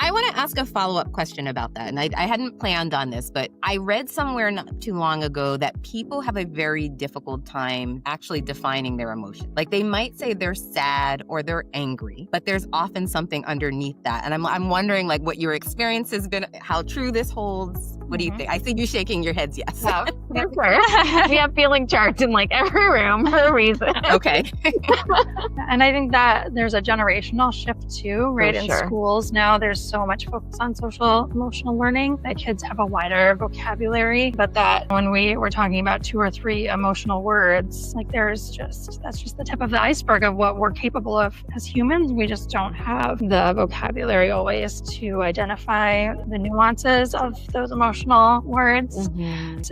I want to ask a follow-up question about that. And I hadn't planned on this, but I read somewhere not too long ago that people have a very difficult time actually defining their emotion. Like they might say they're sad or they're angry, but there's often something underneath that. And I'm wondering like what your experience has been, how true this holds. What do you think? I see you shaking your heads, yes. Yeah, for sure. We have feeling charts in like every room for a reason. Okay. And I think that there's a generational shift too, right? In schools now, there's so much focus on social emotional learning that kids have a wider vocabulary, but that when we were talking about 2 or 3 emotional words, like that's just the tip of the iceberg of what we're capable of as humans. We just don't have the vocabulary always to identify the nuances of those emotional words,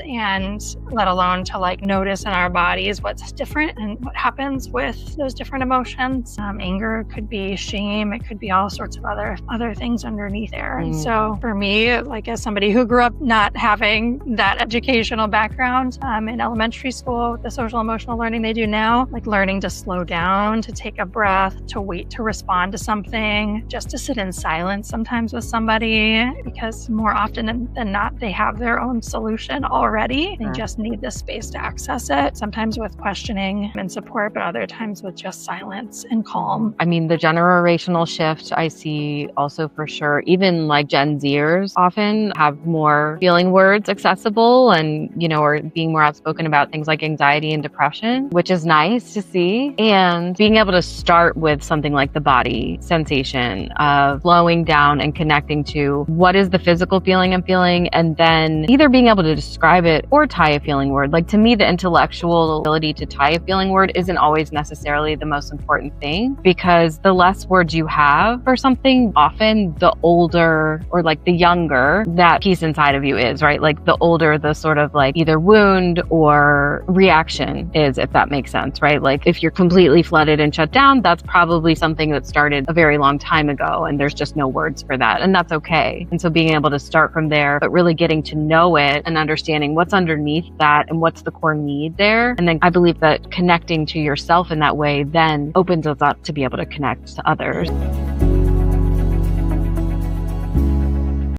and let alone to like notice in our bodies what's different and what happens with those different emotions. Anger could be shame. It could be all sorts of other things underneath there. And so for me, like as somebody who grew up not having that educational background in elementary school with the social emotional learning they do now, like learning to slow down, to take a breath, to wait to respond to something, just to sit in silence sometimes with somebody, because more often than not, they have their own solution already. They just need the space to access it, sometimes with questioning and support, but other times with just silence and calm. I mean, the generational shift I see also for sure. Even like Gen Zers often have more feeling words accessible and, or being more outspoken about things like anxiety and depression, which is nice to see. And being able to start with something like the body sensation of slowing down and connecting to what is the physical feeling I'm feeling, and then either being able to describe it or tie a feeling word. Like to me, the intellectual ability to tie a feeling word isn't always necessarily the most important thing, because the less words you have for something, often the older or like the younger that piece inside of you is, right? Like the older the sort of like either wound or reaction is, if that makes sense, right? Like if you're completely flooded and shut down, that's probably something that started a very long time ago and there's just no words for that, and that's okay. And so being able to start from there, but really getting to know it and understanding what's underneath that and what's the core need there. And then I believe that connecting to yourself in that way then opens us up to be able to connect to others.